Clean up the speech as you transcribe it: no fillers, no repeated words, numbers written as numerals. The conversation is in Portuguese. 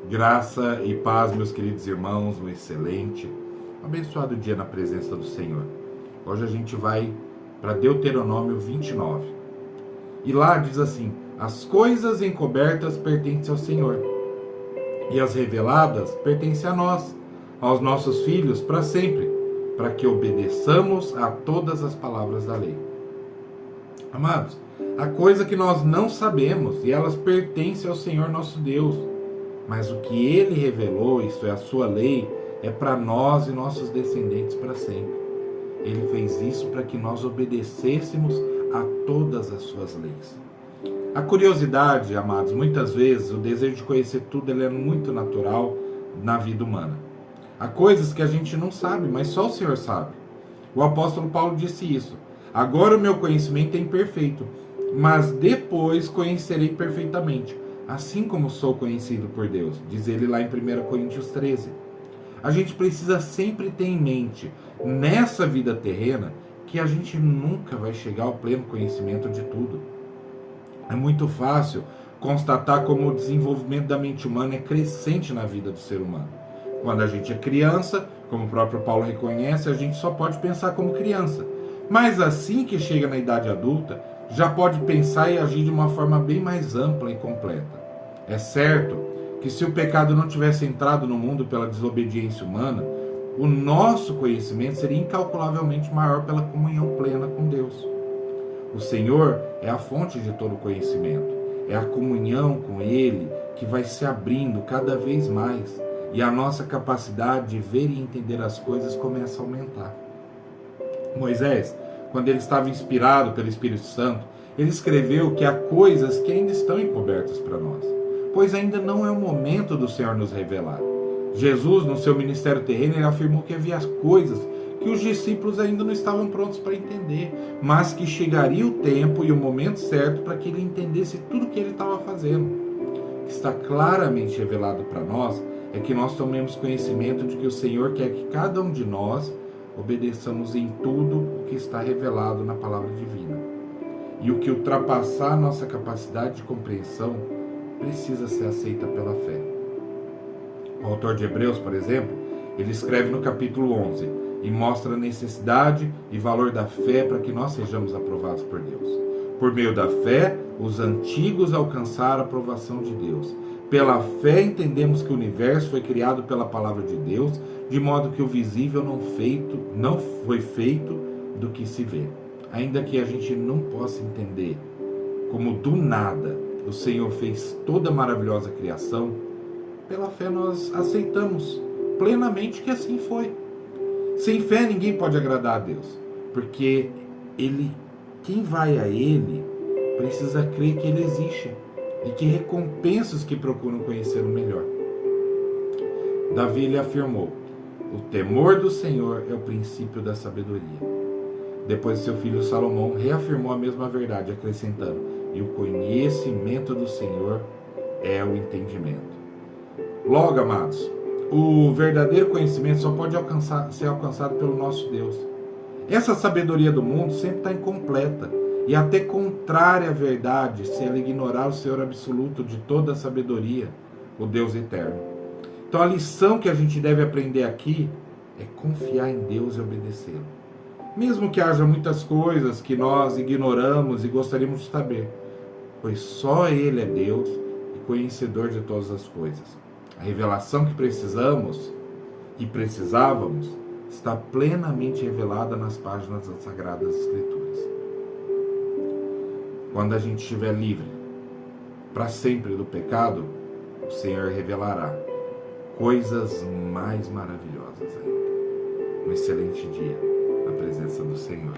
Graça e paz, meus queridos irmãos, um excelente, abençoado dia na presença do Senhor. Hoje a gente vai para Deuteronômio 29. E lá diz assim: as coisas encobertas pertencem ao Senhor, e as reveladas pertencem a nós, aos nossos filhos, para sempre, para que obedeçamos a todas as palavras da lei. Amados, há coisa que nós não sabemos, e elas pertencem ao Senhor nosso Deus. Mas o que ele revelou, isto é, a sua lei, é para nós e nossos descendentes para sempre. Ele fez isso para que nós obedecêssemos a todas as suas leis. A curiosidade, amados, muitas vezes o desejo de conhecer tudo ele é muito natural na vida humana. Há coisas que a gente não sabe, mas só o Senhor sabe. O apóstolo Paulo disse isso. Agora o meu conhecimento é imperfeito, mas depois conhecerei perfeitamente, assim como sou conhecido por Deus, diz ele lá em 1 Coríntios 13. A gente precisa sempre ter em mente, nessa vida terrena, que a gente nunca vai chegar ao pleno conhecimento de tudo. É muito fácil constatar como o desenvolvimento da mente humana é crescente na vida do ser humano. Quando a gente é criança, como o próprio Paulo reconhece, a gente só pode pensar como criança. Mas assim que chega na idade adulta, já pode pensar e agir de uma forma bem mais ampla e completa. É certo que se o pecado não tivesse entrado no mundo pela desobediência humana, o nosso conhecimento seria incalculavelmente maior pela comunhão plena com Deus. O Senhor é a fonte de todo conhecimento. É a comunhão com Ele que vai se abrindo cada vez mais e a nossa capacidade de ver e entender as coisas começa a aumentar. Moisés, quando ele estava inspirado pelo Espírito Santo, ele escreveu que há coisas que ainda estão encobertas para nós, pois ainda não é o momento do Senhor nos revelar. Jesus, no seu ministério terreno, ele afirmou que havia coisas que os discípulos ainda não estavam prontos para entender, mas que chegaria o tempo e o momento certo para que ele entendesse tudo o que ele estava fazendo. O que está claramente revelado para nós é que nós tomemos conhecimento de que o Senhor quer que cada um de nós obedeçamos em tudo o que está revelado na palavra divina. E o que ultrapassar a nossa capacidade de compreensão precisa ser aceita pela fé. O autor de Hebreus, por exemplo, ele escreve no capítulo 11 e mostra a necessidade e valor da fé para que nós sejamos aprovados por Deus. Por meio da fé, os antigos alcançaram a aprovação de Deus. Pela fé entendemos que o universo foi criado pela palavra de Deus, de modo que o visível não foi feito do que se vê. Ainda que a gente não possa entender como do nada o Senhor fez toda a maravilhosa criação, pela fé nós aceitamos plenamente que assim foi. Sem fé ninguém pode agradar a Deus, porque quem vai a Ele precisa crer que Ele existe e que recompensa os que procuram conhecer o melhor. Davi lhe afirmou: o temor do Senhor é o princípio da sabedoria. Depois seu filho Salomão reafirmou a mesma verdade, acrescentando: e o conhecimento do Senhor é o entendimento. Logo, amados, o verdadeiro conhecimento só pode ser alcançado pelo nosso Deus. Essa sabedoria do mundo sempre está incompleta e até contrária à verdade se ela ignorar o Senhor absoluto de toda a sabedoria, o Deus eterno. Então a lição que a gente deve aprender aqui é confiar em Deus e obedecê-lo. Mesmo que haja muitas coisas que nós ignoramos e gostaríamos de saber, pois só Ele é Deus e conhecedor de todas as coisas. A revelação que precisamos e precisávamos está plenamente revelada nas páginas das Sagradas Escrituras. Quando a gente estiver livre para sempre do pecado, o Senhor revelará coisas mais maravilhosas ainda. Um excelente dia na presença do Senhor.